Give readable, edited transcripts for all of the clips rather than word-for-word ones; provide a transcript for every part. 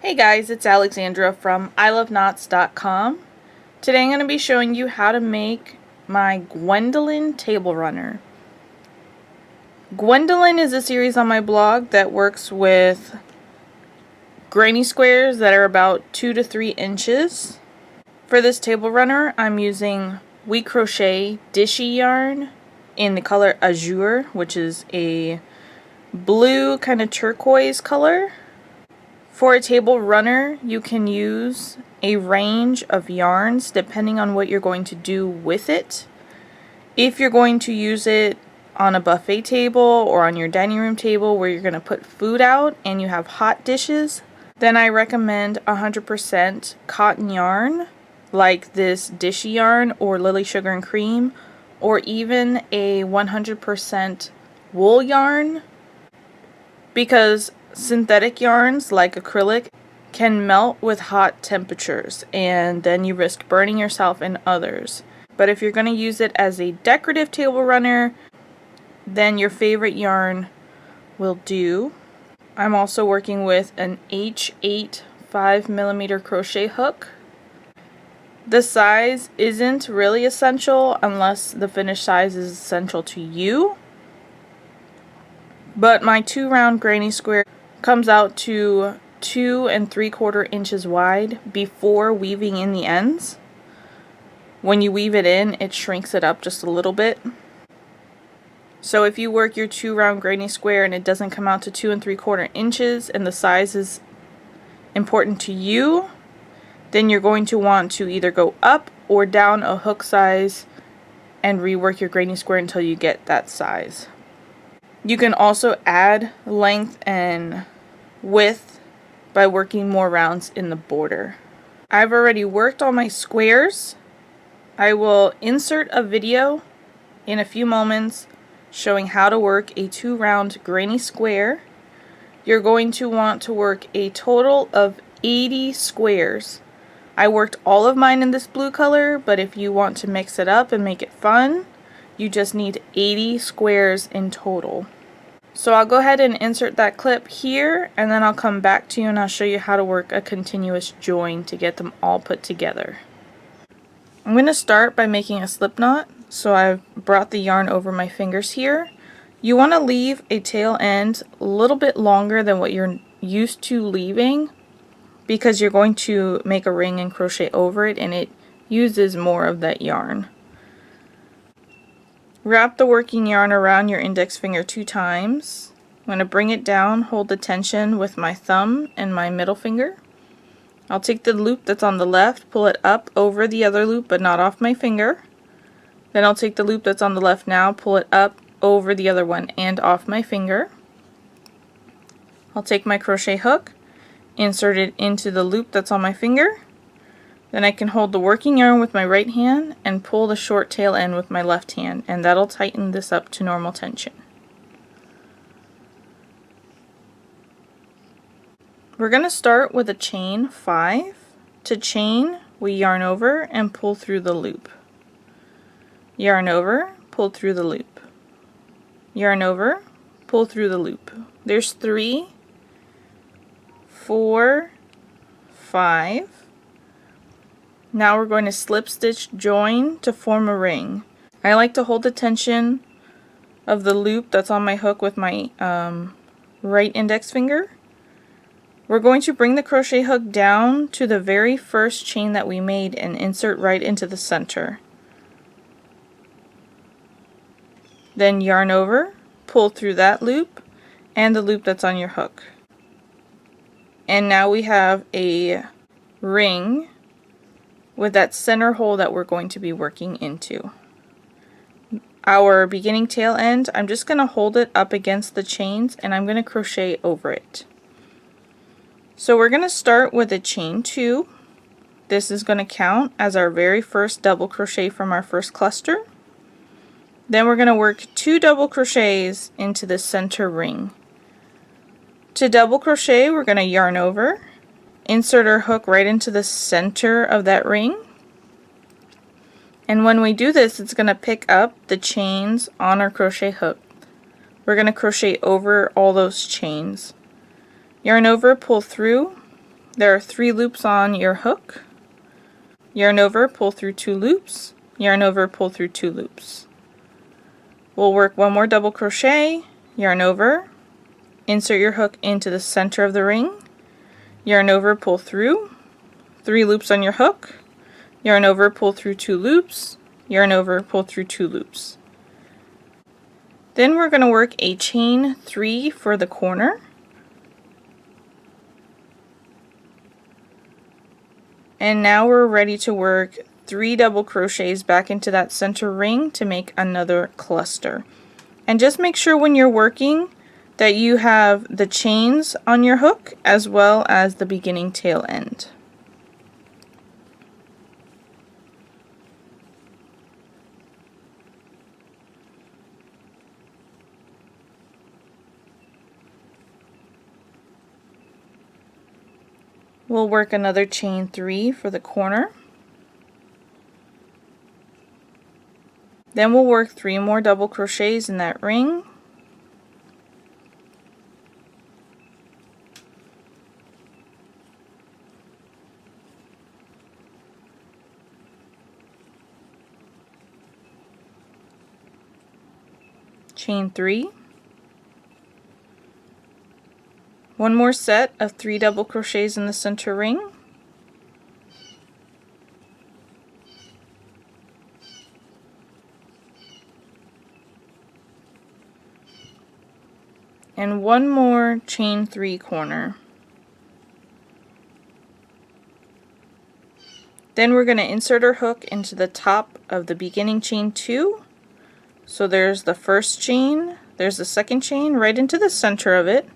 Hey guys, it's Alexandra from EyeLoveKnots.com. Today I'm going to be showing you how to make my Gwendolyn table runner. Gwendolyn is a series on my blog that works with granny squares that are about 2 to 3 inches. For this table runner, I'm using WeCrochet Dishie Yarn in the color Azure, which is a blue kind of turquoise color. For a table runner, you can use a range of yarns depending on what you're going to do with it. If you're going to use it on a buffet table or on your dining room table where you're going to put food out and you have hot dishes, then I recommend 100% cotton yarn like this Dishie Yarn or Lily Sugar and Cream, or even a 100% wool yarn, because synthetic yarns like acrylic can melt with hot temperatures and then you risk burning yourself and others. But if you're going to use it as a decorative table runner, then your favorite yarn will do. I'm also working with an H8 5mm crochet hook. The size isn't really essential unless the finished size is essential to you. But my 2 round granny square comes out to 2 3/4 inches wide before weaving in the ends. When you weave it in, it shrinks it up just a little bit. So if you work your 2 round granny square and it doesn't come out to 2 3/4 inches and the size is important to you, then you're going to want to either go up or down a hook size and rework your granny square until you get that size. You can also add length and width by working more rounds in the border. I've already worked all my squares. I will insert a video in a few moments showing how to work a 2 round granny square. You're going to want to work a total of 80 squares. I worked all of mine in this blue color, but if you want to mix it up and make it fun, you just need 80 squares in total. So I'll go ahead and insert that clip here, and then I'll come back to you and I'll show you how to work a continuous join to get them all put together. I'm going to start by making a slip knot. So I've brought the yarn over my fingers here. You want to leave a tail end a little bit longer than what you're used to leaving, because you're going to make a ring and crochet over it and it uses more of that yarn. Wrap the working yarn around your index finger 2 times. I'm going to bring it down, hold the tension with my thumb and my middle finger. I'll take the loop that's on the left, pull it up over the other loop but not off my finger. Then I'll take the loop that's on the left now, pull it up over the other one and off my finger. I'll take my crochet hook, insert it into the loop that's on my finger. Then I can hold the working yarn with my right hand and pull the short tail end with my left hand, and that'll tighten this up to normal tension. We're going to start with a chain 5. To chain, we yarn over and pull through the loop. Yarn over, pull through the loop. Yarn over, pull through the loop. There's 3, 4, 5. Now we're going to slip stitch join to form a ring. I like to hold the tension of the loop that's on my hook with my right index finger. We're going to bring the crochet hook down to the very first chain that we made and insert right into the center. Then yarn over, pull through that loop and the loop that's on your hook. And now we have a ring with that center hole that we're going to be working into. Our beginning tail end, I'm just going to hold it up against the chains and I'm going to crochet over it. So we're going to start with a chain 2. This is going to count as our very first double crochet from our first cluster. Then we're going to work 2 double crochets into the center ring. To double crochet, we're going to yarn over, insert our hook right into the center of that ring, and when we do this, it's going to pick up the chains on our crochet hook. We're going to crochet over all those chains. Yarn over, pull through, There are 3 loops on your hook. Yarn over, pull through 2 loops, yarn over, pull through 2 loops. We'll work 1 more double crochet, yarn over, insert your hook into the center of the ring, yarn over, pull through, 3 loops on your hook, yarn over, pull through 2 loops, yarn over, pull through 2 loops. Then we're going to work a chain 3 for the corner. And now we're ready to work 3 double crochets back into that center ring to make another cluster. And just make sure when you're working that you have the chains on your hook as well as the beginning tail end. We'll work another chain 3 for the corner. Then we'll work 3 more double crochets in that ring. Chain 3. One more set of 3 double crochets in the center ring. And one more chain 3 corner. Then we're going to insert our hook into the top of the beginning chain 2. So there's the first chain, there's the second chain, right into the center of it.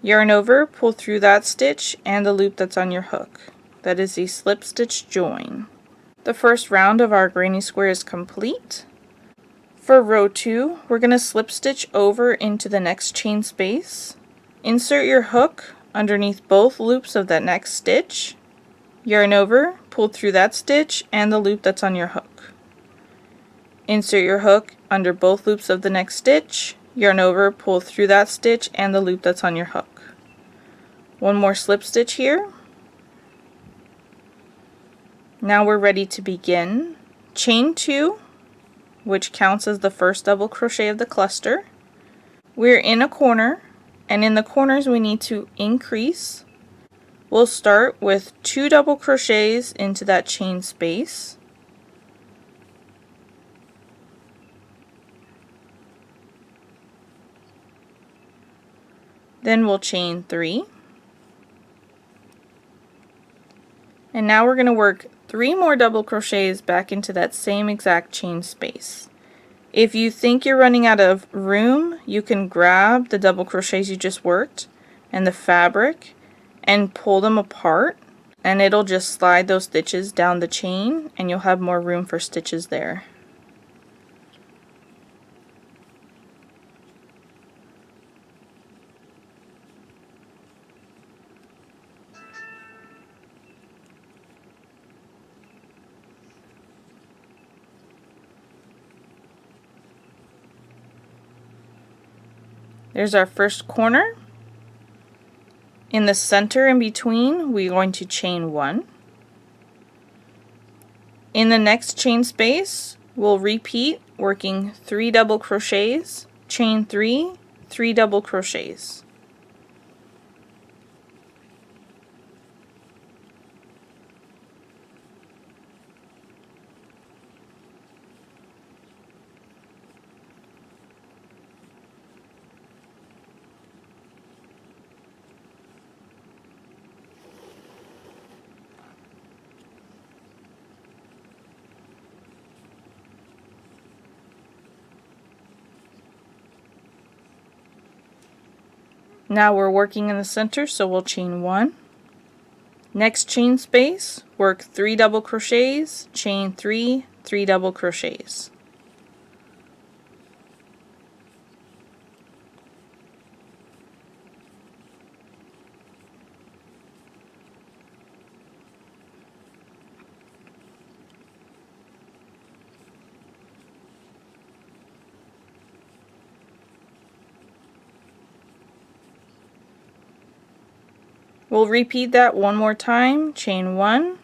Yarn over, pull through that stitch and the loop that's on your hook. That is the slip stitch join. The first round of our granny square is complete. For row 2, we're going to slip stitch over into the next chain space. Insert your hook underneath both loops of that next stitch. Yarn over, pull through that stitch and the loop that's on your hook. Insert your hook under both loops of the next stitch. Yarn over, pull through that stitch and the loop that's on your hook. One more slip stitch here. Now we're ready to begin. Chain 2, which counts as the first double crochet of the cluster. We're in a corner, and in the corners we need to increase. We'll start with 2 double crochets into that chain space. Then we'll chain 3. And now we're going to work 3 more double crochets back into that same exact chain space. If you think you're running out of room, you can grab the double crochets you just worked and the fabric and pull them apart, and it'll just slide those stitches down the chain and you'll have more room for stitches there. There's our first corner. In the center in between, we're going to chain 1. In the next chain space, we'll repeat working 3 double crochets, chain 3, 3 double crochets. Now we're working in the center, so we'll chain 1. Next chain space, work 3 double crochets, chain 3, 3 double crochets. We'll repeat that one more time. Chain 1,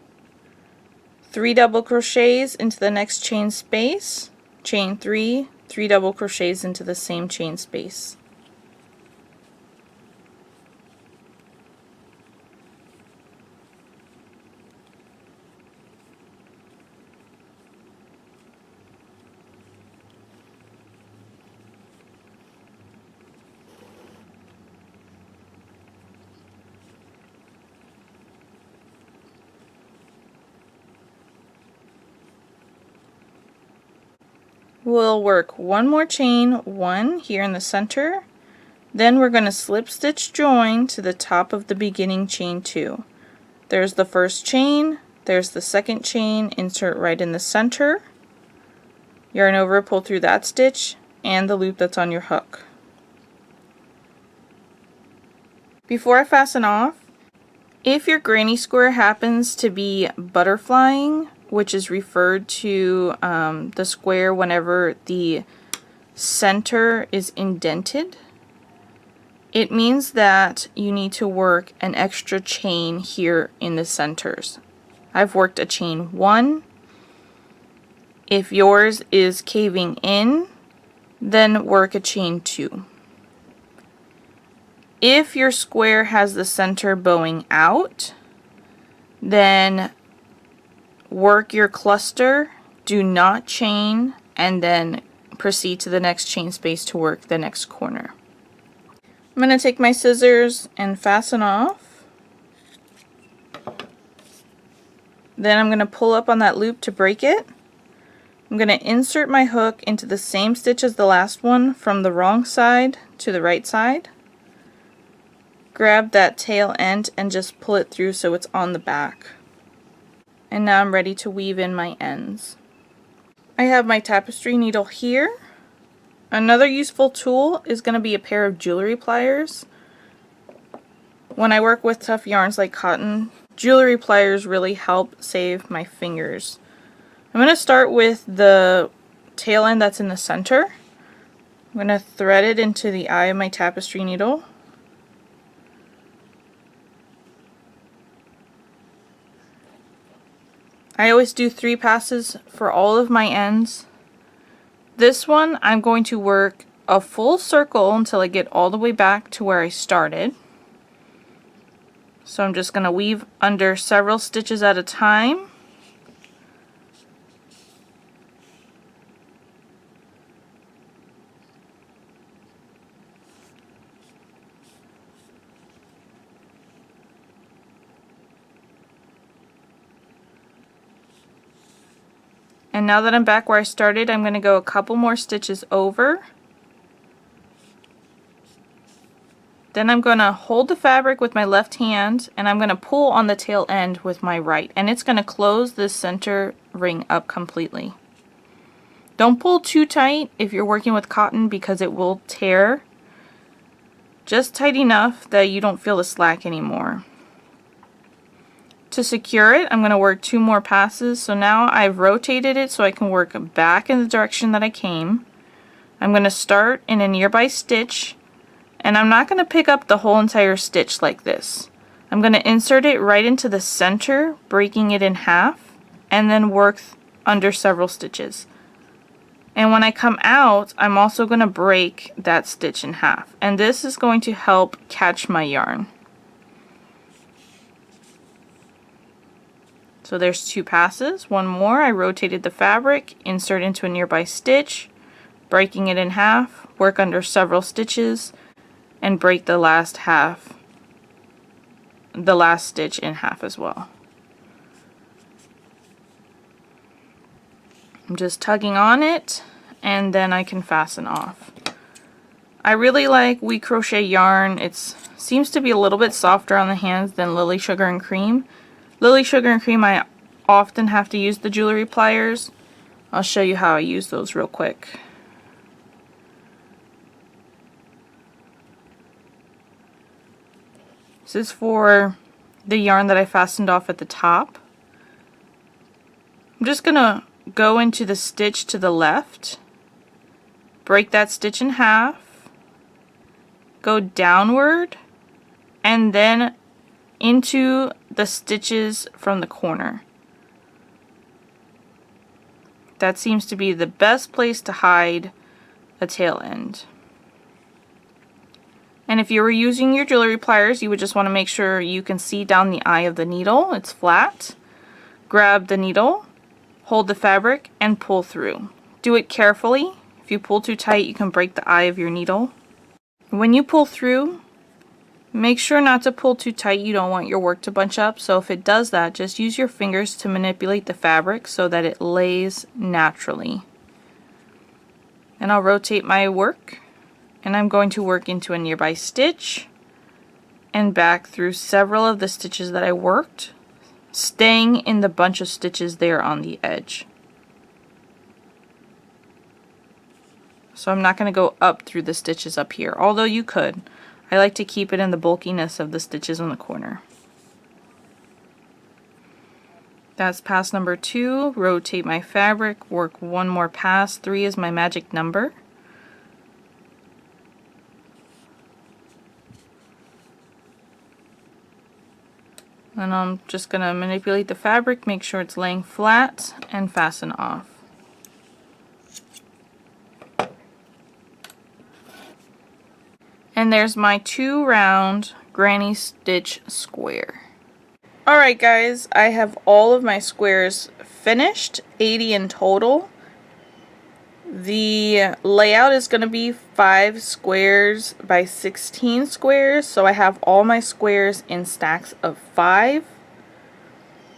3 double crochets into the next chain space, chain 3, 3 double crochets into the same chain space. We'll work one more chain 1 here in the center, then we're going to slip stitch join to the top of the beginning chain 2. There's the first chain, there's the second chain, insert right in the center, yarn over, pull through that stitch and the loop that's on your hook. Before I fasten off, if your granny square happens to be butterflying, which is referred to the square whenever the center is indented, it means that you need to work an extra chain here in the centers. I've worked a chain 1. If yours is caving in, then work a chain 2. If your square has the center bowing out, then work your cluster, do not chain, and then proceed to the next chain space to work the next corner. I'm going to take my scissors and fasten off. Then I'm going to pull up on that loop to break it. I'm going to insert my hook into the same stitch as the last one from the wrong side to the right side. Grab that tail end and just pull it through so it's on the back. And now I'm ready to weave in my ends. I have my tapestry needle here. Another useful tool is going to be a pair of jewelry pliers. When I work with tough yarns like cotton, jewelry pliers really help save my fingers. I'm going to start with the tail end that's in the center. I'm going to thread it into the eye of my tapestry needle. I always do 3 passes for all of my ends. This one I'm going to work a full circle until I get all the way back to where I started. So I'm just going to weave under several stitches at a time. And now that I'm back where I started, I'm going to go a couple more stitches over. Then I'm going to hold the fabric with my left hand and I'm going to pull on the tail end with my right, and it's going to close this center ring up completely. Don't pull too tight if you're working with cotton because it will tear. Just tight enough that you don't feel the slack anymore. To secure it, I'm going to work 2 more passes. So now I've rotated it so I can work back in the direction that I came. I'm going to start in a nearby stitch, and I'm not going to pick up the whole entire stitch like this. I'm going to insert it right into the center, breaking it in half, and then work under several stitches. And when I come out, I'm also going to break that stitch in half, and this is going to help catch my yarn. So there's 2 passes. One more, I rotated the fabric, insert into a nearby stitch, breaking it in half, work under several stitches, and break the last stitch in half as well. I'm just tugging on it, and then I can fasten off. I really like WeCrochet yarn. It seems to be a little bit softer on the hands than Lily Sugar and Cream. Lily Sugar and Cream, I often have to use the jewelry pliers. I'll show you how I use those real quick. This is for the yarn that I fastened off at the top. I'm just going to go into the stitch to the left, break that stitch in half, go downward, and then into the stitches from the corner. That seems to be the best place to hide a tail end. And if you were using your jewelry pliers, you would just want to make sure you can see down the eye of the needle. It's flat. Grab the needle, hold the fabric, and pull through. Do it carefully. If you pull too tight, you can break the eye of your needle. When you pull through, make sure not to pull too tight. You don't want your work to bunch up. So if it does that, just use your fingers to manipulate the fabric so that it lays naturally. And I'll rotate my work, and I'm going to work into a nearby stitch and back through several of the stitches that I worked, staying in the bunch of stitches there on the edge. So I'm not going to go up through the stitches up here, although you could. I like to keep it in the bulkiness of the stitches on the corner. That's pass number 2. Rotate my fabric, work one more pass. 3 is my magic number. And I'm just going to manipulate the fabric, make sure it's laying flat, and fasten off. And there's my 2-round granny stitch square. Alright guys, I have all of my squares finished, 80 in total. The layout is going to be 5 squares by 16 squares, so I have all my squares in stacks of 5.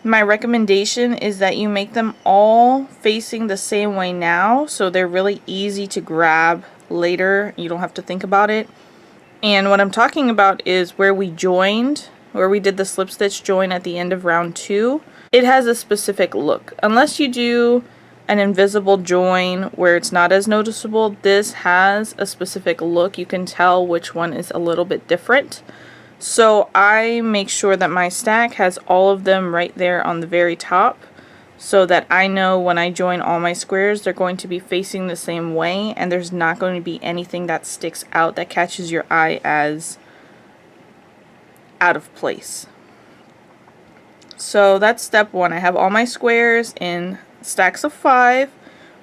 My recommendation is that you make them all facing the same way now, so they're really easy to grab later. You don't have to think about it. And what I'm talking about is where we joined, where we did the slip stitch join at the end of round 2. It has a specific look. Unless you do an invisible join where it's not as noticeable, this has a specific look. You can tell which one is a little bit different. So I make sure that my stack has all of them right there on the very top, so that I know when I join all my squares they're going to be facing the same way, and there's not going to be anything that sticks out that catches your eye as out of place. So that's step 1. I have all my squares in stacks of 5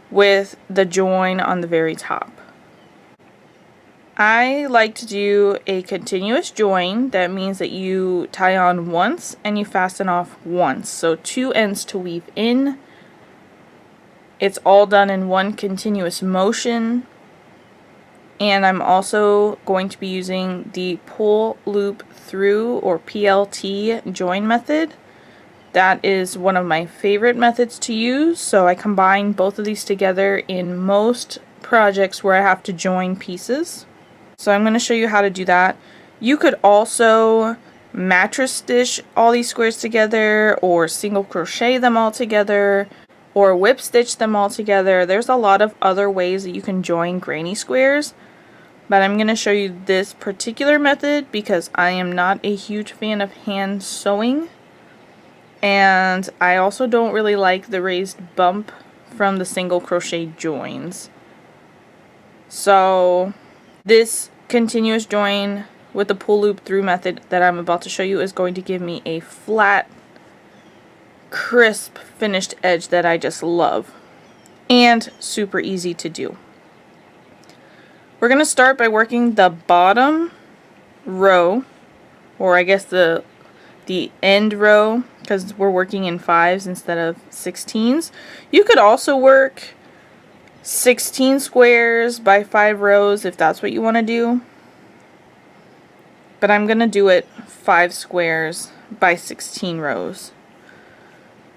with the join on the very top. I like to do a continuous join. That means that you tie on once and you fasten off once. So 2 ends to weave in. It's all done in one continuous motion. And I'm also going to be using the pull loop through, or PLT, join method. That is one of my favorite methods to use, so I combine both of these together in most projects where I have to join pieces. So I'm going to show you how to do that. You could also mattress stitch all these squares together, or single crochet them all together, or whip stitch them all together. There's a lot of other ways that you can join granny squares, but I'm going to show you this particular method because I am not a huge fan of hand sewing. And I also don't really like the raised bump from the single crochet joins. So this continuous join with the pull loop through method that I'm about to show you is going to give me a flat, crisp finished edge that I just love. And super easy to do. We're going to start by working the bottom row, or I guess the end row, because we're working in 5s instead of 16s. You could also work 16 squares by 5 rows if that's what you want to do. But I'm going to do it 5 squares by 16 rows.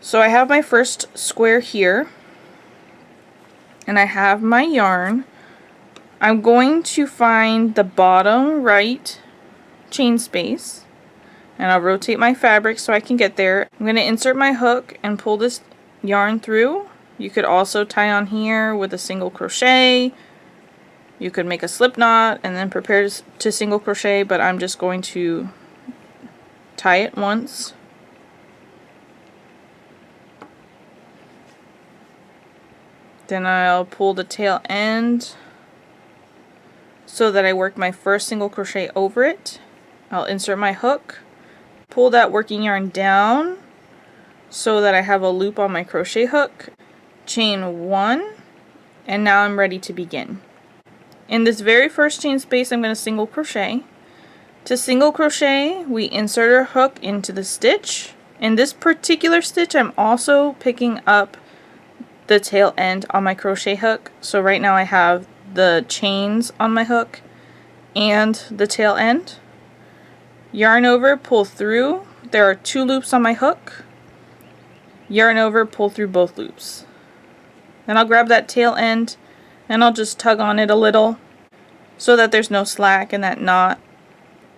So I have my first square here, and I have my yarn. I'm going to find the bottom right chain space, and I'll rotate my fabric so I can get there. I'm going to insert my hook and pull this yarn through. You could also tie on here with a single crochet. You could make a slip knot and then prepare to single crochet, but I'm just going to tie it once. Then I'll pull the tail end so that I work my first single crochet over it. I'll insert my hook, Pull that working yarn down so that I have a loop on my crochet hook, chain 1, and now I'm ready to begin. In this very first chain space, I'm going to single crochet. To single crochet, we insert our hook into the stitch. In this particular stitch, I'm also picking up the tail end on my crochet hook. So right now I have the chains on my hook and the tail end. Yarn over, pull through. There are 2 loops on my hook. Yarn over, pull through both loops. Then I'll grab that tail end and I'll just tug on it a little so that there's no slack and that knot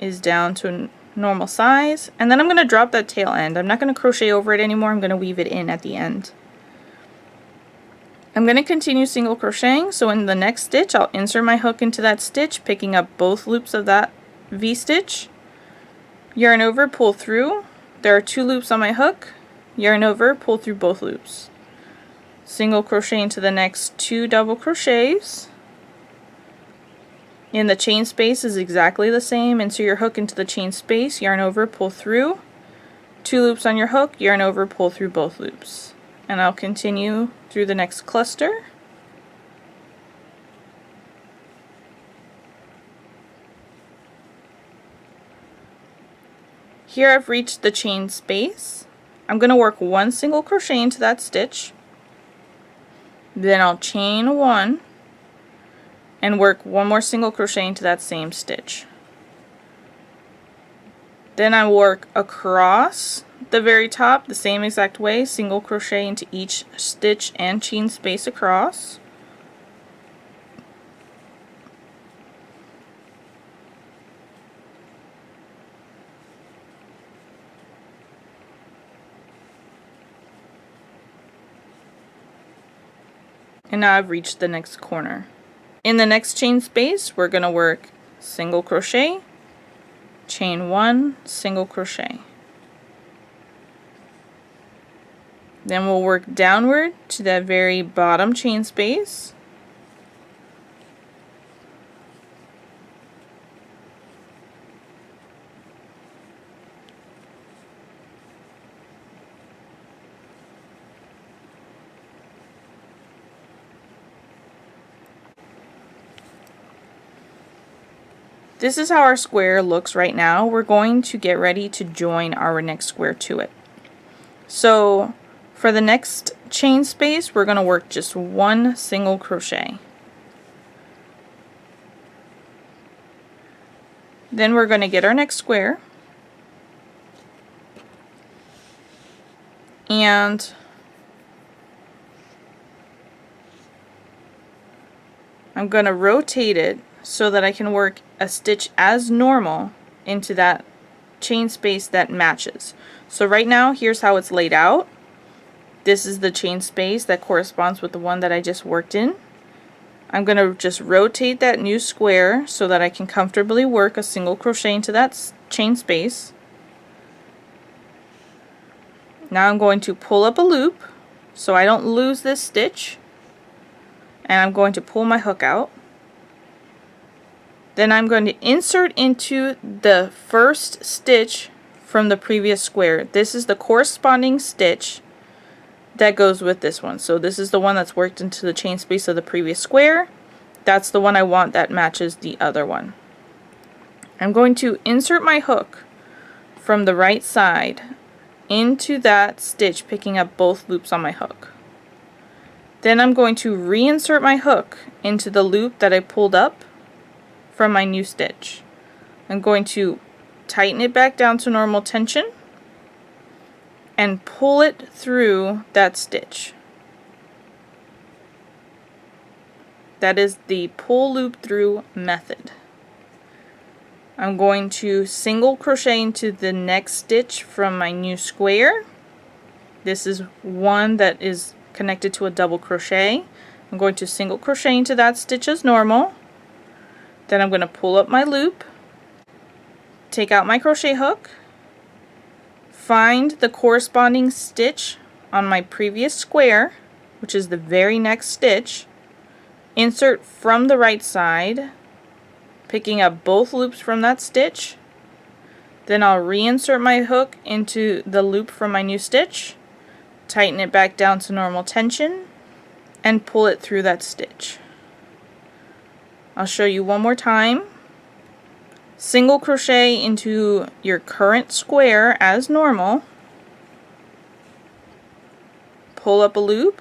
is down to a normal size. And then I'm going to drop that tail end. I'm not going to crochet over it anymore. I'm going to weave it in at the end. I'm going to continue single crocheting, so in the next stitch I'll insert my hook into that stitch, picking up both loops of that V-stitch. Yarn over, pull through. There are 2 loops on my hook. Yarn over, pull through both loops. Single crochet into the next 2 double crochets. In the chain space is exactly the same. Insert your hook into the chain space, yarn over, pull through. 2 loops on your hook, yarn over, pull through both loops. And I'll continue through the next cluster. Here I've reached the chain space. I'm going to work 1 single crochet into that stitch. Then I'll chain 1 and work 1 more single crochet into that same stitch. Then I work across the very top the same exact way, single crochet into each stitch and chain space across. And now I've reached the next corner. In the next chain space, we're going to work single crochet, chain 1, single crochet. Then we'll work downward to that very bottom chain space. This is how our square looks right now. We're going to get ready to join our next square to it. So for the next chain space, we're going to work just 1 single crochet. Then we're going to get our next square, and I'm going to rotate it so that I can work a stitch as normal into that chain space that matches. So right now, here's how it's laid out. This is the chain space that corresponds with the one that I just worked in. I'm going to just rotate that new square so that I can comfortably work a single crochet into that chain space. Now I'm going to pull up a loop so I don't lose this stitch, and I'm going to pull my hook out. Then I'm going to insert into the first stitch from the previous square. This is the corresponding stitch that goes with this one. So this is the one that's worked into the chain space of the previous square. That's the one I want that matches the other one. I'm going to insert my hook from the right side into that stitch, picking up both loops on my hook. Then I'm going to reinsert my hook into the loop that I pulled up from my new stitch. I'm going to tighten it back down to normal tension and pull it through that stitch. That is the pull loop through method. I'm going to single crochet into the next stitch from my new square. This is one that is connected to a double crochet. I'm going to single crochet into that stitch as normal. Then I'm going to pull up my loop, take out my crochet hook, find the corresponding stitch on my previous square, which is the very next stitch, insert from the right side, picking up both loops from that stitch, Then I'll reinsert my hook into the loop from my new stitch, tighten it back down to normal tension, and pull it through that stitch. I'll show you one more time. Single crochet into your current square as normal, pull up a loop,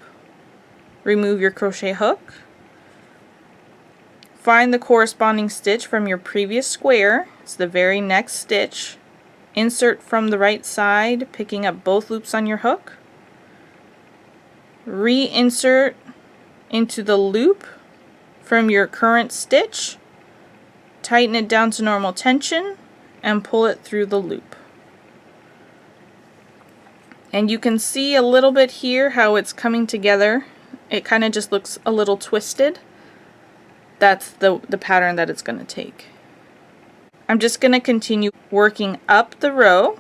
remove your crochet hook, find the corresponding stitch from your previous square, it's the very next stitch, insert from the right side, picking up both loops on your hook, reinsert into the loop from your current stitch, tighten it down to normal tension, and pull it through the loop. And you can see a little bit here how it's coming together. It kind of just looks a little twisted. That's the pattern that it's going to take. I'm just going to continue working up the row.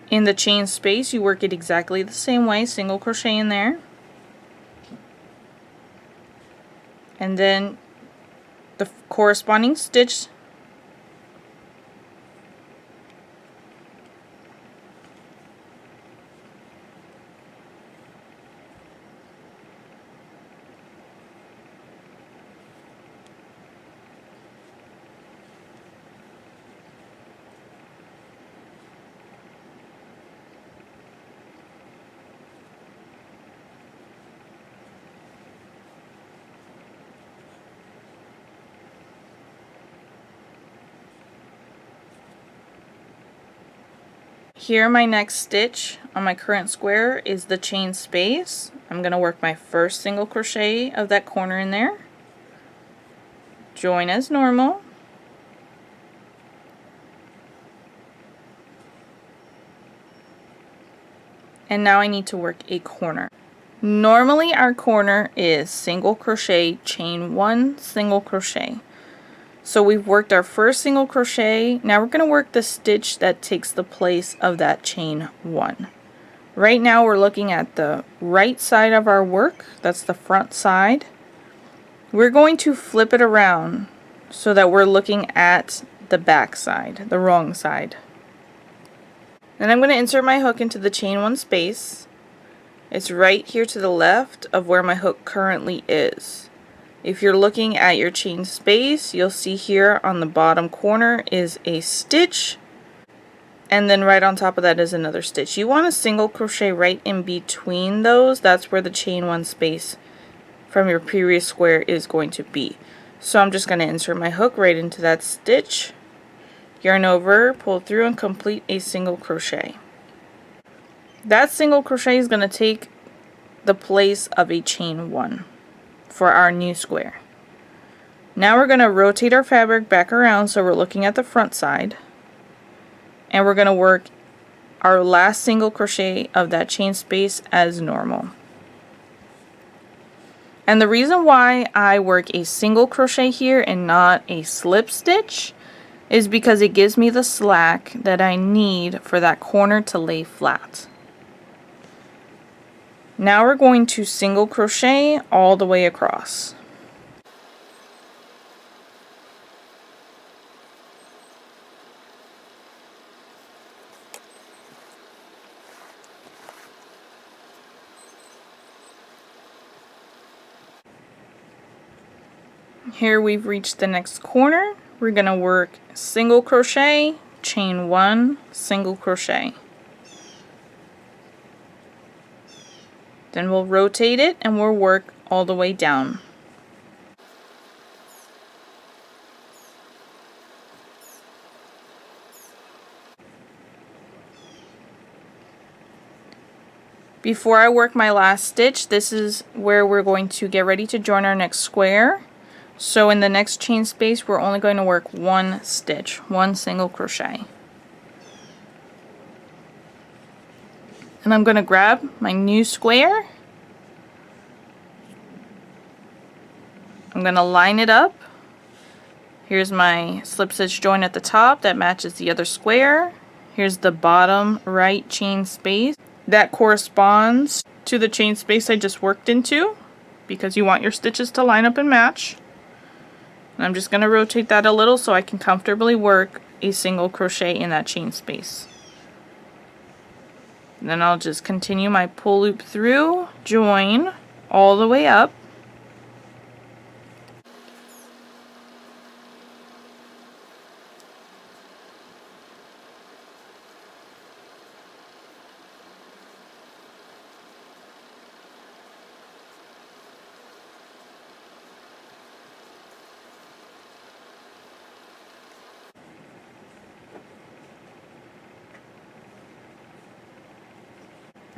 In the chain space, you work it exactly the same way, single crochet in there. And then the corresponding stitch here. My next stitch on my current square is the chain space. I'm going to work my first single crochet of that corner in there, join as normal, and now I need to work a corner. Normally our corner is single crochet, chain 1, single crochet. So we've worked our first single crochet. Now we're going to work the stitch that takes the place of that chain 1. Right now we're looking at the right side of our work. That's the front side. We're going to flip it around so that we're looking at the back side, the wrong side. Then I'm going to insert my hook into the chain 1 space. It's right here to the left of where my hook currently is. If you're looking at your chain space, you'll see here on the bottom corner is a stitch, and then right on top of that is another stitch. You want a single crochet right in between those. That's where the chain 1 space from your previous square is going to be. So I'm just going to insert my hook right into that stitch, yarn over, pull through, and complete a single crochet. That single crochet is going to take the place of a chain 1 for our new square. Now we're going to rotate our fabric back around so we're looking at the front side, and we're going to work our last single crochet of that chain space as normal. And the reason why I work a single crochet here and not a slip stitch is because it gives me the slack that I need for that corner to lay flat. Now we're going to single crochet all the way across. Here we've reached the next corner. We're going to work single crochet, chain 1, single crochet. Then we'll rotate it and we'll work all the way down. Before I work my last stitch, this is where we're going to get ready to join our next square. So in the next chain space, we're only going to work 1 stitch, 1 single crochet. And I'm going to grab my new square. I'm going to line it up. Here's my slip stitch join at the top that matches the other square. Here's the bottom right chain space. that corresponds to the chain space I just worked into, because you want your stitches to line up and match. And I'm just going to rotate that a little so I can comfortably work a single crochet in that chain space. And then I'll just continue my pull loop through, join all the way up.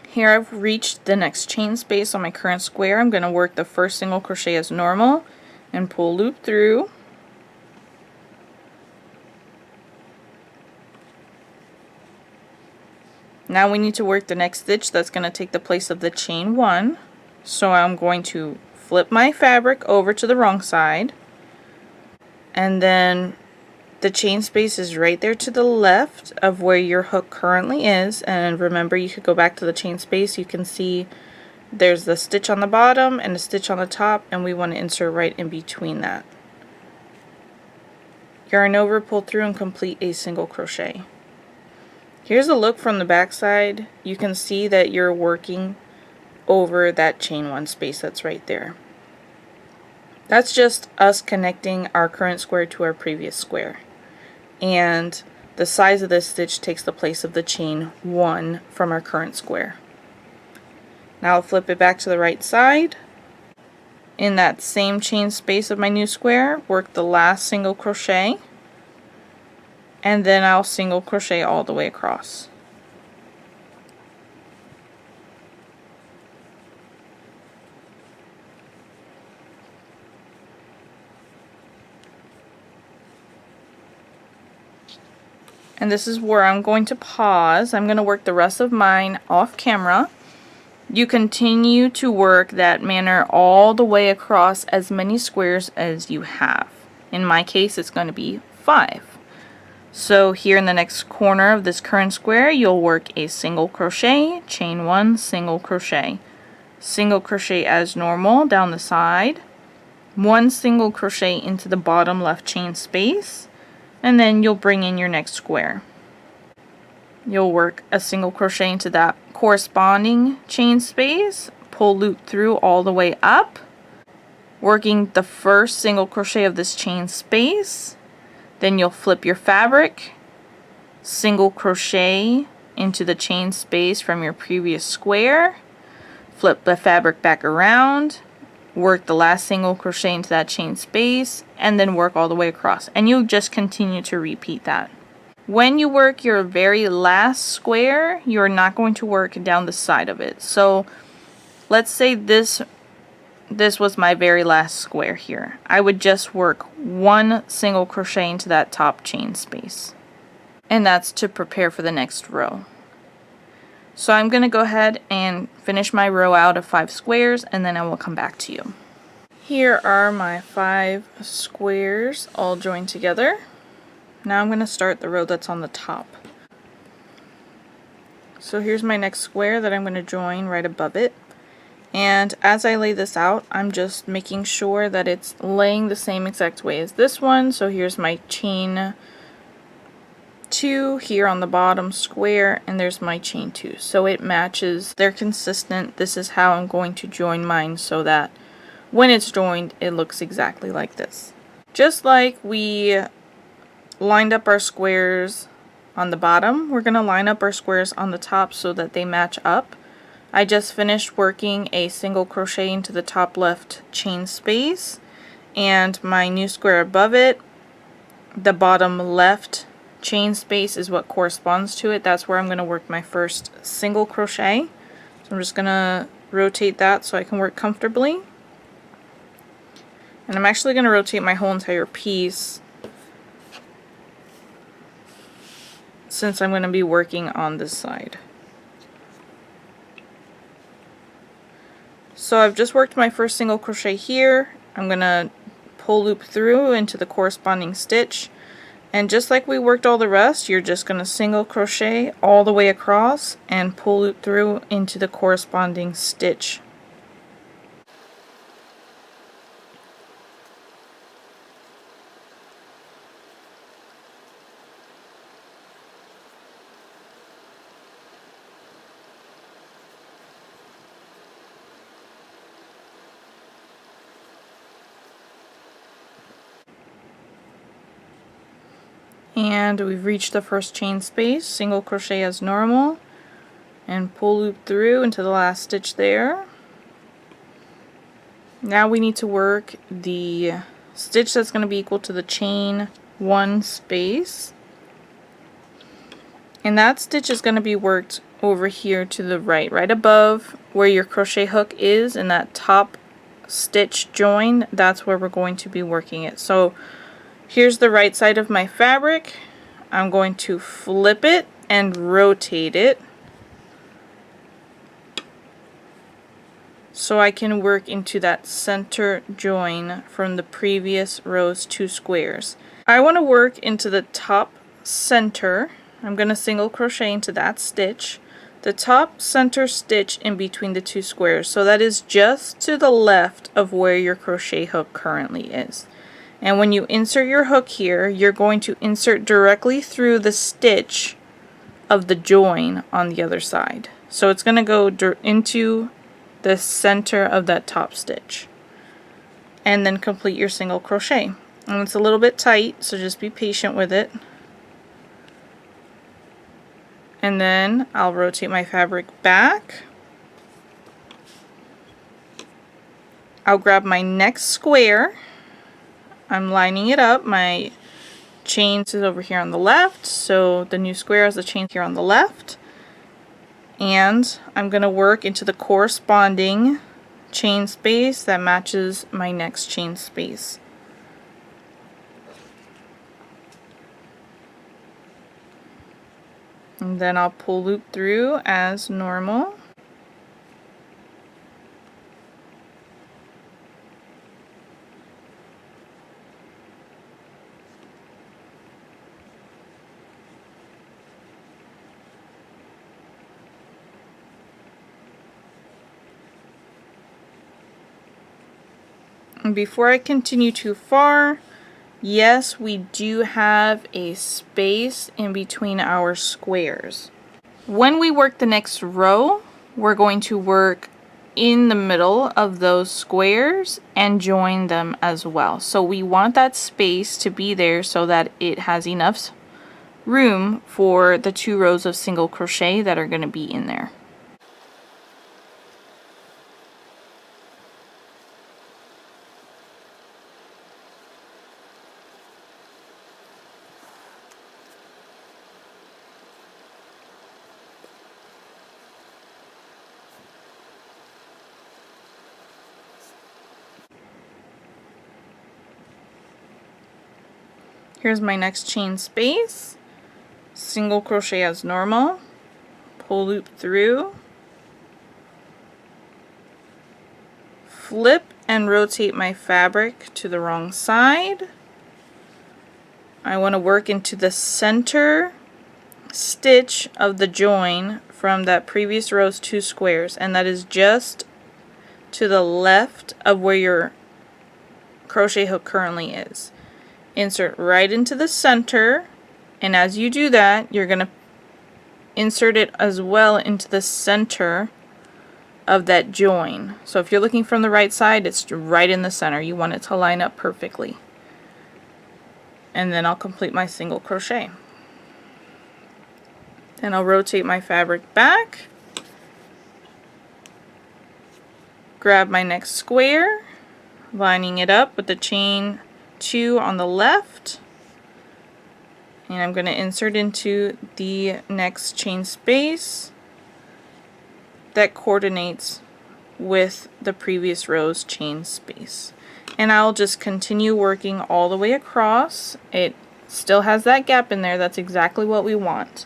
Here I've reached the next chain space on my current square. I'm going to work the first single crochet as normal and pull loop through. Now we need to work the next stitch that's going to take the place of the chain 1. So I'm going to flip my fabric over to the wrong side, and then the chain space is right there to the left of where your hook currently is. And remember, you could go back to the chain space. You can see there's the stitch on the bottom and a stitch on the top, and we want to insert right in between that. Yarn over, pull through, and complete a single crochet. Here's a look from the back side. You can see that you're working over that chain 1 space that's right there. That's just us connecting our current square to our previous square. And the size of this stitch takes the place of the chain 1 from our current square. Now I'll flip it back to the right side. In that same chain space of my new square, work the last single crochet, and then I'll single crochet all the way across. And this is where I'm going to pause. I'm going to work the rest of mine off camera. You continue to work that manner all the way across as many squares as you have. In my case, it's going to be 5. So here in the next corner of this current square, you'll work a single crochet, chain 1, single crochet as normal down the side, 1 single crochet into the bottom left chain space, and then you'll bring in your next square. You'll work a single crochet into that corresponding chain space, pull loop through all the way up, working the first single crochet of this chain space. Then you'll flip your fabric, single crochet into the chain space from your previous square, flip the fabric back around, work the last single crochet into that chain space, and then work all the way across. And you'll just continue to repeat that. When you work your very last square, you're not going to work down the side of it. So let's say this was my very last square here. I would just work 1 single crochet into that top chain space. And that's to prepare for the next row. So I'm going to go ahead and finish my row out of 5 squares, and then I will come back to you. Here are my 5 squares all joined together. Now I'm going to start the row that's on the top. So here's my next square that I'm going to join right above it. And as I lay this out, I'm just making sure that it's laying the same exact way as this one. So here's my chain 2 here on the bottom square, and there's my chain 2. So it matches, they're consistent. This is how I'm going to join mine so that when it's joined, it looks exactly like this. Just like we lined up our squares on the bottom, we're going to line up our squares on the top so that they match up. I just finished working a single crochet into the top left chain space, and my new square above it, the bottom left chain space is what corresponds to it. That's where I'm going to work my first single crochet. So I'm just going to rotate that so I can work comfortably. And I'm actually going to rotate my whole entire piece since I'm going to be working on this side. So I've just worked my first single crochet here. I'm going to pull loop through into the corresponding stitch, And just like we worked all the rest, you're just going to single crochet all the way across and pull loop through into the corresponding stitch. And we've reached the first chain space, single crochet as normal, and pull loop through into the last stitch there. Now we need to work the stitch that's going to be equal to the chain 1 space. And that stitch is going to be worked over here to the right, right above where your crochet hook is in that top stitch join. That's where we're going to be working it. So here's the right side of my fabric. I'm going to flip it and rotate it so I can work into that center join from the previous row's 2 squares. I want to work into the top center. I'm going to single crochet into that stitch, the top center stitch in between the 2 squares. So that is just to the left of where your crochet hook currently is. And when you insert your hook here, you're going to insert directly through the stitch of the join on the other side. So it's going to go into the center of that top stitch. And then complete your single crochet. And it's a little bit tight, so just be patient with it. And then I'll rotate my fabric back. I'll grab my next square. I'm lining it up. My chain is over here on the left, so the new square has the chain here on the left. And I'm going to work into the corresponding chain space that matches my next chain space. And then I'll pull loop through as normal. And before I continue too far, yes, we do have a space in between our squares. When we work the next row, we're going to work in the middle of those squares and join them as well. So we want that space to be there so that it has enough room for the 2 rows of single crochet that are going to be in there. Here's my next chain space, single crochet as normal, pull loop through, flip and rotate my fabric to the wrong side. I want to work into the center stitch of the join from that previous row's 2 squares, and that is just to the left of where your crochet hook currently is. Insert right into the center, and as you do that, you're going to insert it as well into the center of that join. So if you're looking from the right side, it's right in the center. You want it to line up perfectly. And then I'll complete my single crochet. Then I'll rotate my fabric back, grab my next square, lining it up with the chain 2 on the left, and I'm going to insert into the next chain space that coordinates with the previous row's chain space. And I'll just continue working all the way across. It still has that gap in there. That's exactly what we want.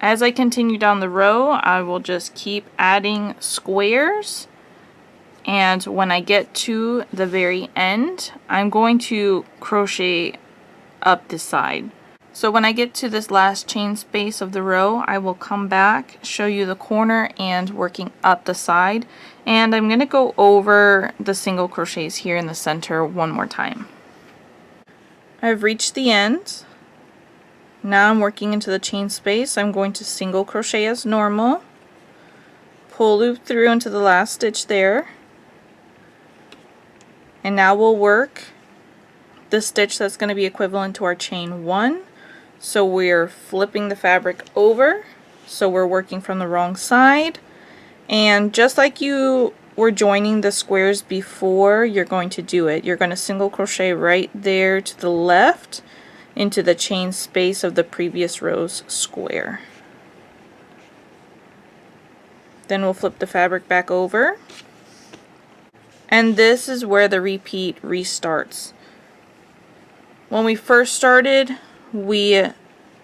As I continue down the row, I will just keep adding squares and when I get to the very end, I'm going to crochet up the side. So when I get to this last chain space of the row, I will come back, show you the corner and working up the side, and I'm going to go over the single crochets here in the center one more time. I've reached the end. Now I'm working into the chain space. I'm going to single crochet as normal, pull loop through into the last stitch there, and now we'll work the stitch that's going to be equivalent to our chain 1. So we're flipping the fabric over, so we're working from the wrong side, and just like you were joining the squares before, you're going to do it. You're going to single crochet right there to the left into the chain space of the previous row's square. Then we'll flip the fabric back over, and this is where the repeat restarts. When we first started, we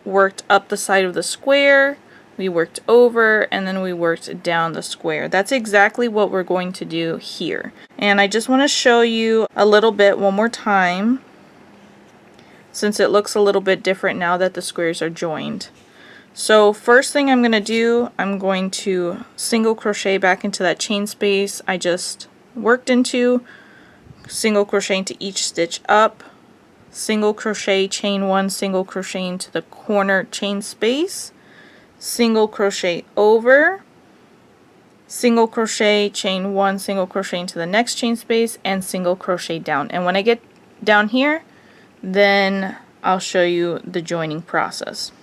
worked up the side of the square, we worked over, and then we worked down the square. That's exactly what we're going to do here. And I just want to show you a little bit one more time, since it looks a little bit different now that the squares are joined. So first thing I'm going to do, I'm going to single crochet back into that chain space I just worked into, single crochet into each stitch up, single crochet, chain 1, single crochet into the corner chain space, single crochet over, single crochet, chain 1, single crochet into the next chain space, and single crochet down. And when I get down here, then I'll show you the joining process.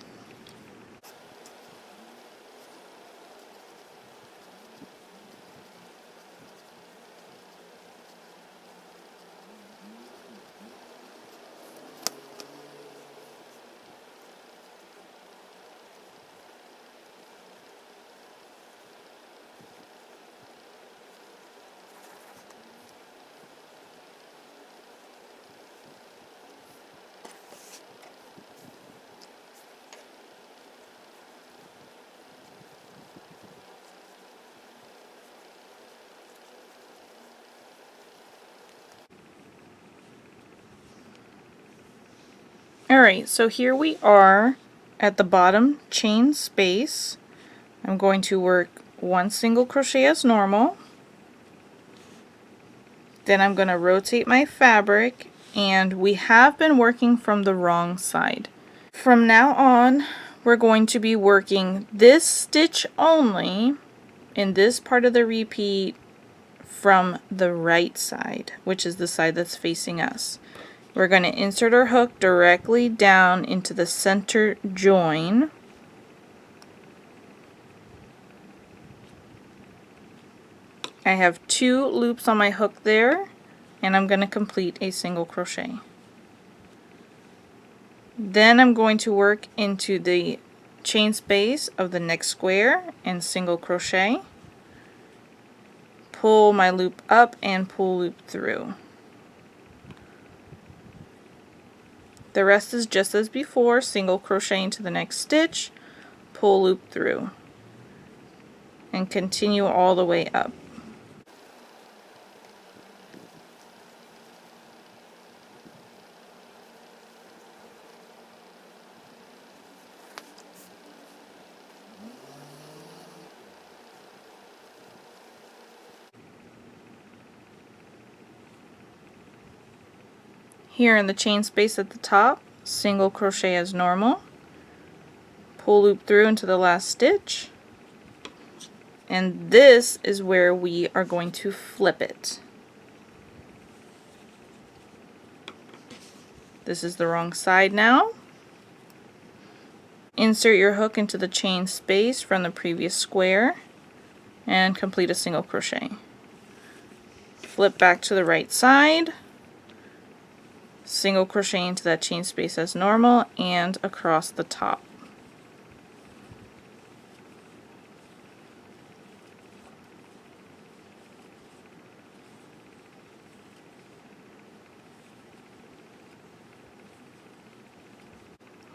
Alright, so here we are at the bottom chain space. I'm going to work 1 single crochet as normal. Then I'm going to rotate my fabric, and we have been working from the wrong side. From now on, we're going to be working this stitch only in this part of the repeat from the right side, which is the side that's facing us. We're going to insert our hook directly down into the center join. I have 2 loops on my hook there, and I'm going to complete a single crochet. Then I'm going to work into the chain space of the next square and single crochet, pull my loop up and pull loop through. The rest is just as before, single crochet into the next stitch, pull loop through, and continue all the way up. Here in the chain space at the top, single crochet as normal, pull loop through into the last stitch, and this is where we are going to flip it. This is the wrong side now. Insert your hook into the chain space from the previous square and complete a single crochet. Flip back to the right side, single crochet into that chain space as normal and across the top.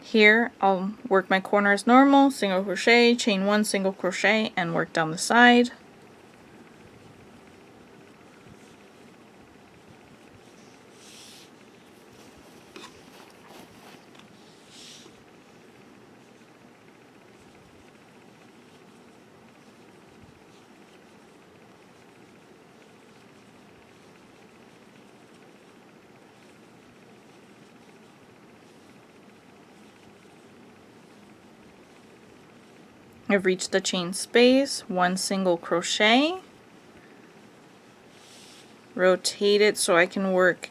Here I'll work my corner as normal, single crochet, chain 1, single crochet, and work down the side. I've reached the chain space, 1 single crochet, rotate it so I can work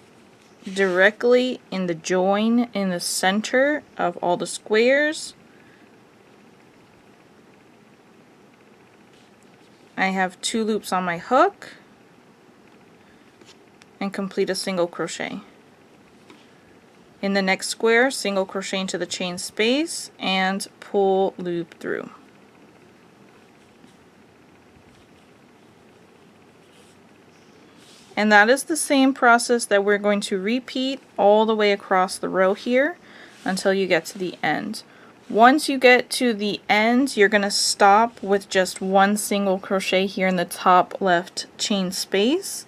directly in the join in the center of all the squares. I have 2 loops on my hook and complete a single crochet. In the next square, single crochet into the chain space and pull loop through. And that is the same process that we're going to repeat all the way across the row here until you get to the end. Once you get to the end, you're going to stop with just 1 single crochet here in the top left chain space,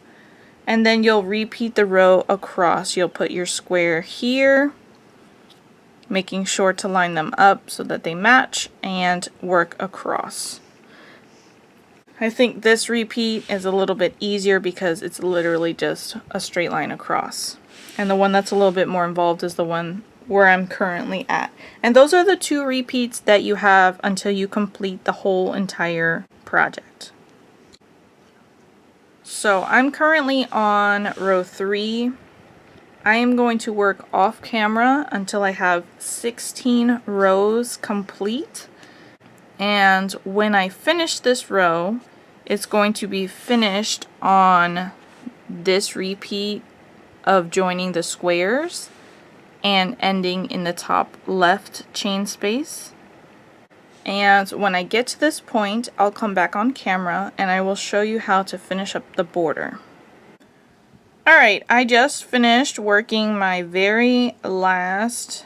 and then you'll repeat the row across. You'll put your square here, making sure to line them up so that they match, and work across. I think this repeat is a little bit easier because it's literally just a straight line across. And the one that's a little bit more involved is the one where I'm currently at. And those are the 2 repeats that you have until you complete the whole entire project. So I'm currently on row 3. I am going to work off camera until I have 16 rows complete. And when I finish this row, it's going to be finished on this repeat of joining the squares and ending in the top left chain space. And when I get to this point, I'll come back on camera and I will show you how to finish up the border. Alright, I just finished working my very last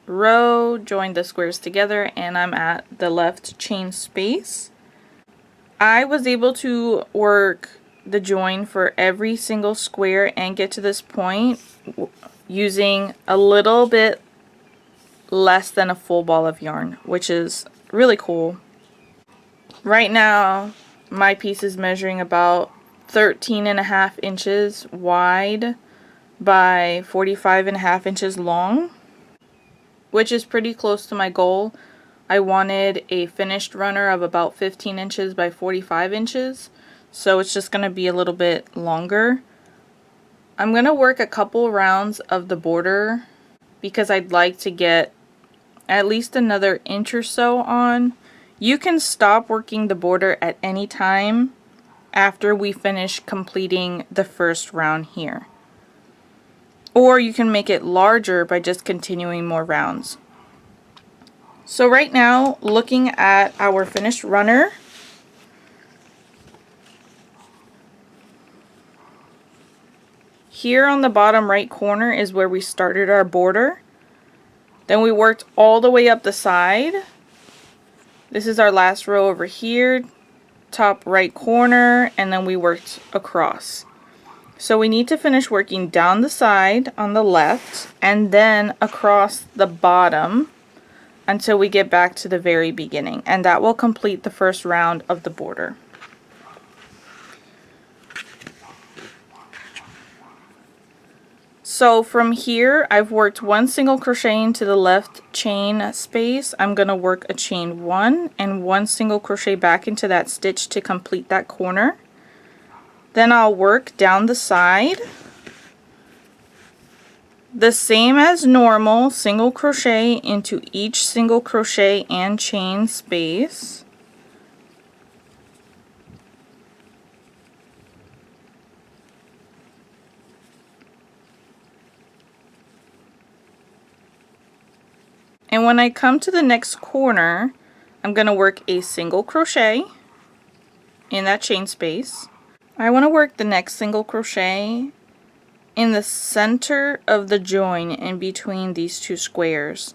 row, joined the squares together, and I'm at the left chain space. I was able to work the join for every single square and get to this point using a little bit less than a full ball of yarn, which is really cool. Right now my piece is measuring about 13.5 inches wide by 45.5 inches long, which is pretty close to my goal. I wanted a finished runner of about 15 inches by 45 inches, so it's just going to be a little bit longer. I'm going to work a couple rounds of the border because I'd like to get at least another inch or so on. You can stop working the border at any time after we finish completing the first round here. Or you can make it larger by just continuing more rounds. So right now, looking at our finished runner, here on the bottom right corner is where we started our border. Then we worked all the way up the side. This is our last row over here, top right corner, and then we worked across. So we need to finish working down the side on the left and then across the bottom until we get back to the very beginning, and that will complete the first round of the border. So from here, I've worked 1 single crochet into the left chain space. I'm going to work a chain 1 and 1 single crochet back into that stitch to complete that corner. Then I'll work down the side, the same as normal, single crochet into each single crochet and chain space. And when I come to the next corner, I'm going to work a single crochet in that chain space. I want to work the next single crochet in the center of the join in between these 2 squares.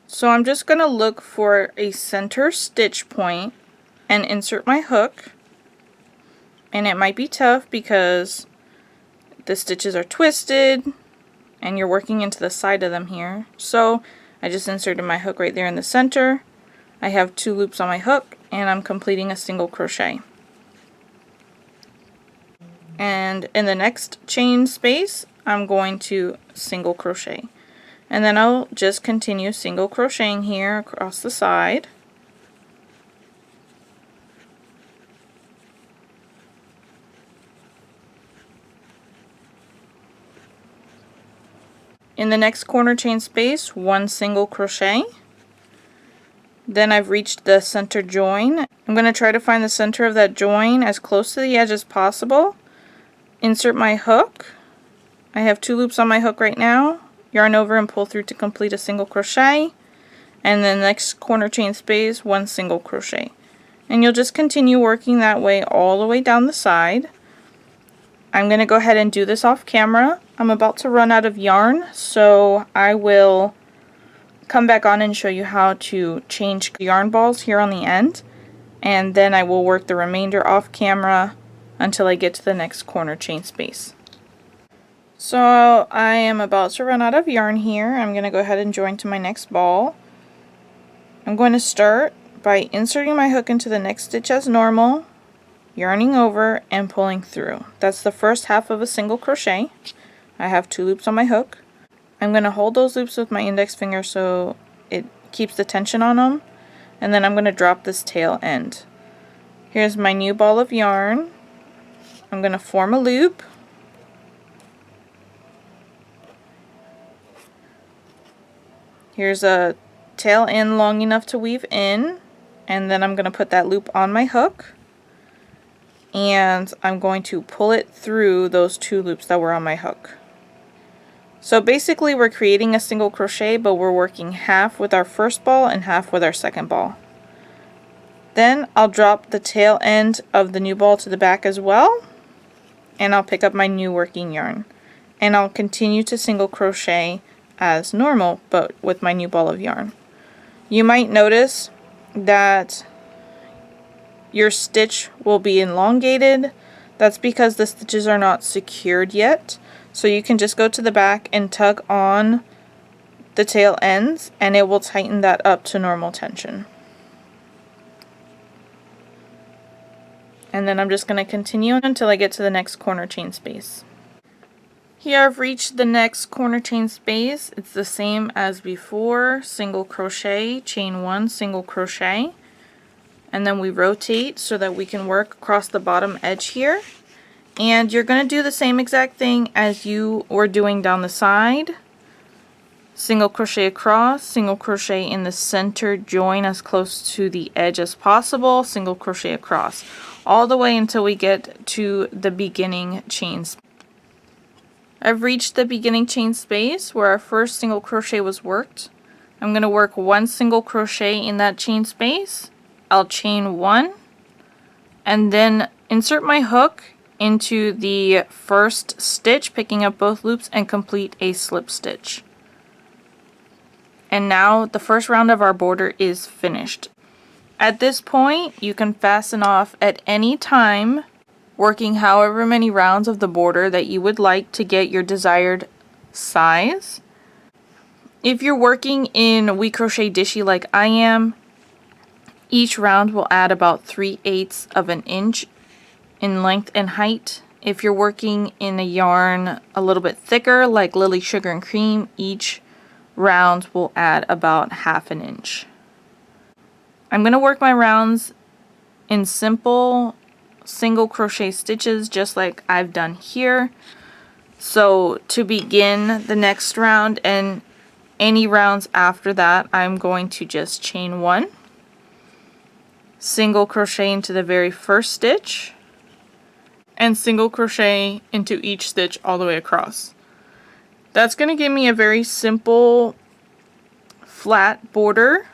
So I'm just going to look for a center stitch point and insert my hook. And it might be tough because the stitches are twisted and you're working into the side of them here. So I just inserted my hook right there in the center. I have 2 loops on my hook and I'm completing a single crochet. And in the next chain space, I'm going to single crochet. And then I'll just continue single crocheting here across the side. In the next corner chain space, 1 single crochet. Then I've reached the center join. I'm going to try to find the center of that join as close to the edge as possible. Insert my hook. I have 2 loops on my hook right now. Yarn over and pull through to complete a single crochet. And then the next corner chain space, 1 single crochet. And you'll just continue working that way all the way down the side. I'm going to go ahead and do this off camera. I'm about to run out of yarn, so I will come back on and show you how to change yarn balls here on the end, and then I will work the remainder off camera until I get to the next corner chain space. So I am about to run out of yarn here. I'm going to go ahead and join to my next ball. I'm going to start by inserting my hook into the next stitch as normal, yarning over and pulling through. That's the first half of a single crochet. I have 2 loops on my hook. I'm going to hold those loops with my index finger so it keeps the tension on them, and then I'm going to drop this tail end. Here's my new ball of yarn. I'm going to form a loop. Here's a tail end long enough to weave in, and then I'm going to put that loop on my hook, and I'm going to pull it through those 2 loops that were on my hook. So basically we're creating a single crochet, but we're working half with our first ball and half with our second ball. Then I'll drop the tail end of the new ball to the back as well, and I'll pick up my new working yarn. And I'll continue to single crochet as normal, but with my new ball of yarn. You might notice that your stitch will be elongated. That's because the stitches are not secured yet. So you can just go to the back and tug on the tail ends, and it will tighten that up to normal tension. And then I'm just going to continue until I get to the next corner chain space. Here I've reached the next corner chain space. It's the same as before. Single crochet, chain 1, single crochet. And then we rotate so that we can work across the bottom edge here. And you're going to do the same exact thing as you were doing down the side. Single crochet across, single crochet in the center join as close to the edge as possible, single crochet across, all the way until we get to the beginning chain space. I've reached the beginning chain space where our first single crochet was worked. I'm going to work 1 single crochet in that chain space. I'll chain 1 and then insert my hook into the first stitch, picking up both loops, and complete a slip stitch. And now the first round of our border is finished. At this point you can fasten off at any time, working however many rounds of the border that you would like to get your desired size. If you're working in WeCrochet Dishie like I am, each round will add about 3/8 of an inch in length and height. If you're working in a yarn a little bit thicker like Lily Sugar and Cream, each round will add about 1/2 an inch. I'm going to work my rounds in simple single crochet stitches just like I've done here. So to begin the next round and any rounds after that, I'm going to just chain 1, single crochet into the very first stitch, and single crochet into each stitch all the way across. That's going to give me a very simple flat border.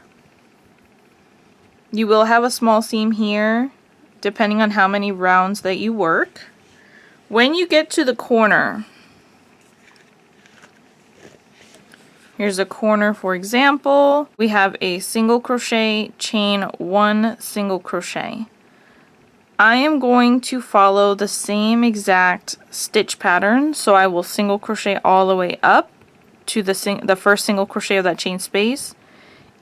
You will have a small seam here depending on how many rounds that you work. When you get to the corner, here's a corner for example, we have a single crochet, chain 1 single crochet. I am going to follow the same exact stitch pattern, so I will single crochet all the way up to the first single crochet of that chain space.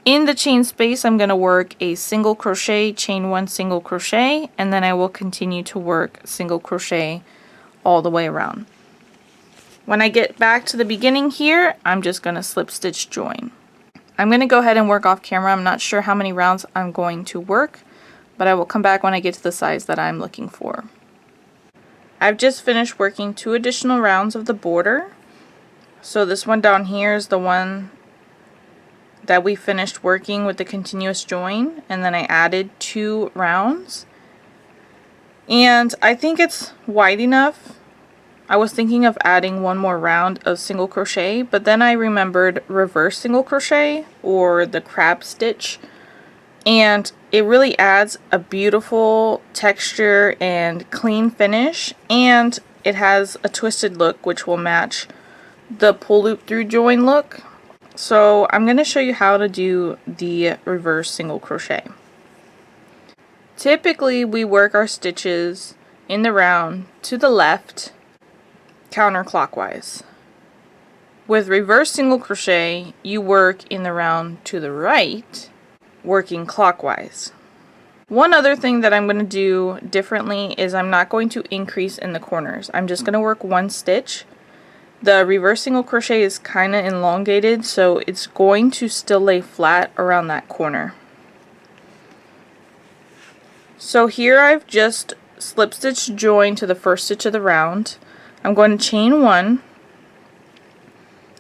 In the chain space I'm going to work a single crochet, chain 1 single crochet, and then I will continue to work single crochet all the way around. When I get back to the beginning here, I'm just going to slip stitch join. I'm going to go ahead and work off camera. I'm not sure how many rounds I'm going to work, but I will come back when I get to the size that I'm looking for. I've just finished working 2 additional rounds of the border. So this one down here is the one that we finished working with the continuous join, and then I added 2 rounds. And I think it's wide enough. I was thinking of adding 1 more round of single crochet, but then I remembered reverse single crochet or the crab stitch, and it really adds a beautiful texture and clean finish, and it has a twisted look which will match the pull loop through join look. So I'm going to show you how to do the reverse single crochet. Typically we work our stitches in the round to the left counterclockwise. With reverse single crochet you work in the round to the right, working clockwise. One other thing that I'm going to do differently is I'm not going to increase in the corners. I'm just going to work 1 stitch. The reverse single crochet is kind of elongated, so it's going to still lay flat around that corner. So here I've just slip stitch joined to the first stitch of the round. I'm going to chain 1.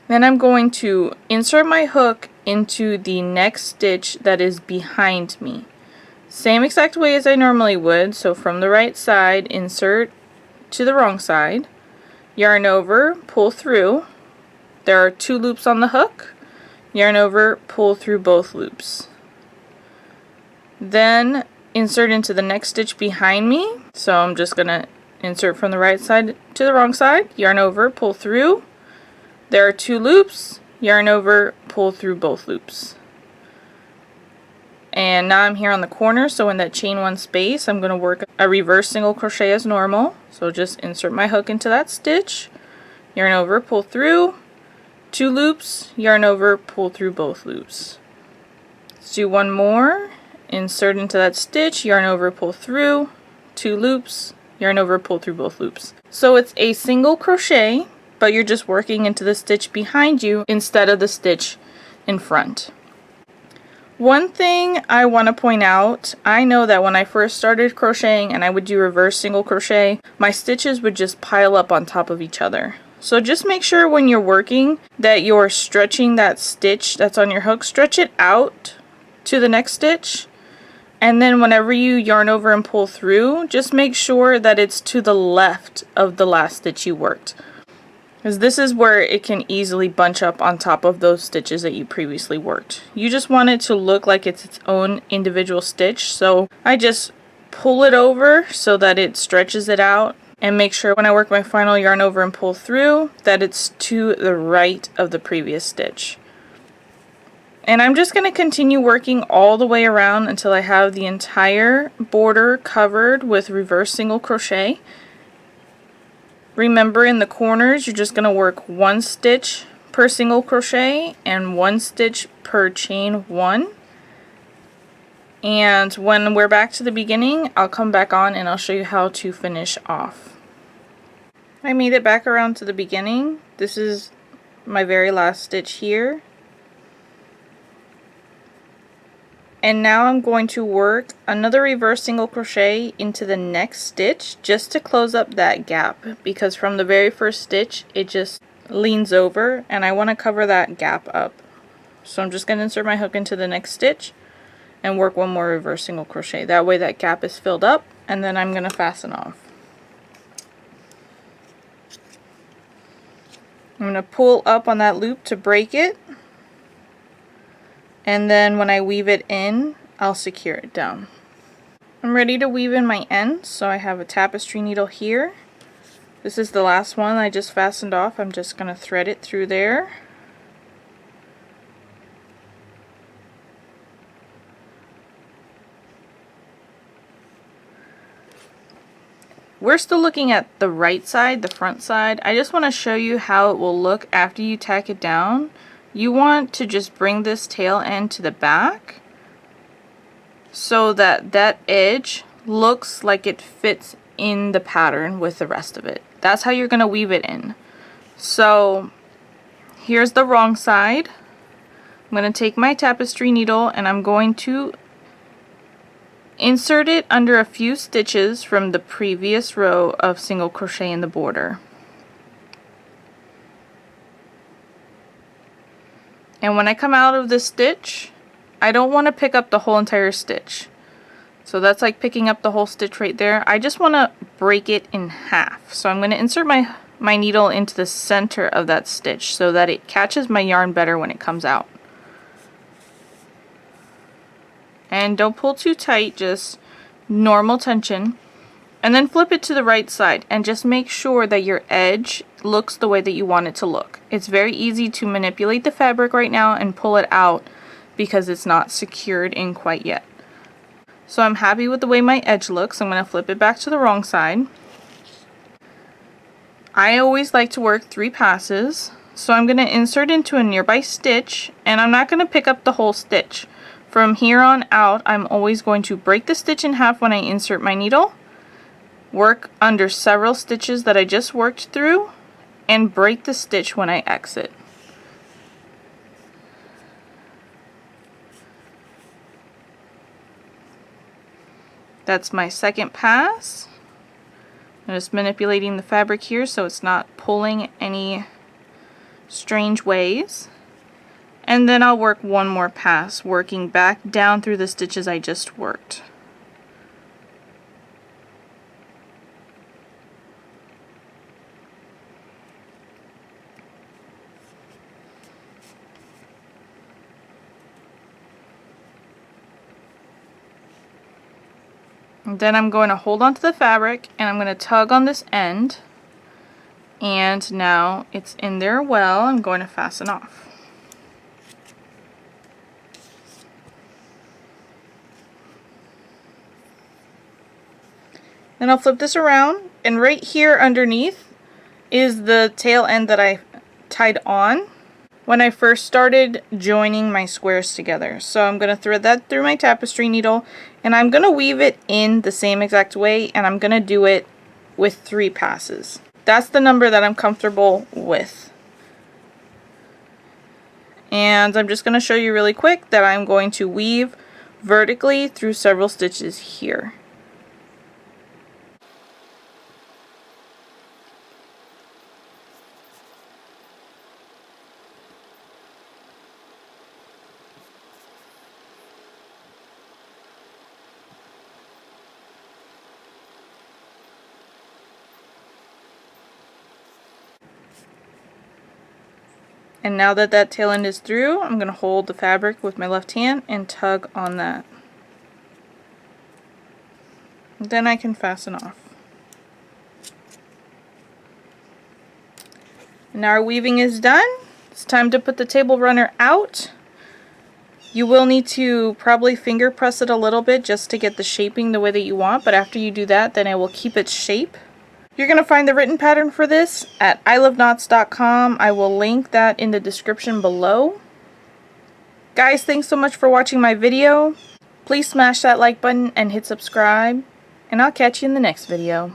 Then I'm going to insert my hook into the next stitch that is behind me. Same exact way as I normally would, so from the right side, insert to the wrong side, yarn over, pull through. There are 2 loops on the hook, yarn over, pull through both loops. Then insert into the next stitch behind me, so I'm just going to insert from the right side to the wrong side, yarn over, pull through. There are 2 loops, yarn over, pull through both loops. And now I'm here on the corner, so in that chain 1 space I'm going to work a reverse single crochet as normal. So just insert my hook into that stitch, yarn over, pull through, 2 loops, yarn over, pull through both loops. Let's do 1 more, insert into that stitch, yarn over, pull through, 2 loops, yarn over, pull through both loops. So it's a single crochet, but you're just working into the stitch behind you instead of the stitch in front. One thing I want to point out, I know that when I first started crocheting and I would do reverse single crochet, my stitches would just pile up on top of each other. So just make sure when you're working that you're stretching that stitch that's on your hook, stretch it out to the next stitch, and then whenever you yarn over and pull through, just make sure that it's to the left of the last stitch you worked. Because this is where it can easily bunch up on top of those stitches that you previously worked. You just want it to look like it's its own individual stitch, so I just pull it over so that it stretches it out, and make sure when I work my final yarn over and pull through that it's to the right of the previous stitch. And I'm just going to continue working all the way around until I have the entire border covered with reverse single crochet. Remember, in the corners you're just going to work 1 stitch per single crochet and 1 stitch per chain 1. And when we're back to the beginning, I'll come back on and I'll show you how to finish off. I made it back around to the beginning. This is my very last stitch here. And now I'm going to work another reverse single crochet into the next stitch just to close up that gap, because from the very first stitch it just leans over and I want to cover that gap up. So I'm just going to insert my hook into the next stitch and work 1 more reverse single crochet. That way that gap is filled up, and then I'm going to fasten off. I'm going to pull up on that loop to break it. And then when I weave it in, I'll secure it down. I'm ready to weave in my ends, so I have a tapestry needle here. This is the last one I just fastened off. I'm just going to thread it through there. We're still looking at the right side, the front side. I just want to show you how it will look after you tack it down. You want to just bring this tail end to the back so that that edge looks like it fits in the pattern with the rest of it. That's how you're going to weave it in. So here's the wrong side. I'm going to take my tapestry needle and I'm going to insert it under a few stitches from the previous row of single crochet in the border. And when I come out of this stitch, I don't want to pick up the whole entire stitch. So that's like picking up the whole stitch right there. I just want to break it in half. So I'm going to insert my needle into the center of that stitch so that it catches my yarn better when it comes out. And don't pull too tight, just normal tension. And then flip it to the right side and just make sure that your edge looks the way that you want it to look. It's very easy to manipulate the fabric right now and pull it out because it's not secured in quite yet. So I'm happy with the way my edge looks. I'm going to flip it back to the wrong side. I always like to work 3 passes. So I'm going to insert into a nearby stitch, and I'm not going to pick up the whole stitch. From here on out, I'm always going to break the stitch in half when I insert my needle, work under several stitches that I just worked through, and break the stitch when I exit. That's my second pass. I'm just manipulating the fabric here so it's not pulling any strange ways. And then I'll work one more pass, working back down through the stitches I just worked. And then I'm going to hold onto the fabric and I'm going to tug on this end, and now it's in there well. I'm going to fasten off. Then I'll flip this around, and right here underneath is the tail end that I tied on when I first started joining my squares together. So I'm going to thread that through my tapestry needle, and I'm going to weave it in the same exact way, and I'm going to do it with 3 passes. That's the number that I'm comfortable with. And I'm just going to show you really quick that I'm going to weave vertically through several stitches here. And now that that tail end is through, I'm going to hold the fabric with my left hand and tug on that. Then I can fasten off. And now our weaving is done. It's time to put the table runner out. You will need to probably finger press it a little bit just to get the shaping the way that you want, but after you do that, then it will keep its shape. You're going to find the written pattern for this at EyeLoveKnots.com. I will link that in the description below. Guys, thanks so much for watching my video. Please smash that like button and hit subscribe, and I'll catch you in the next video.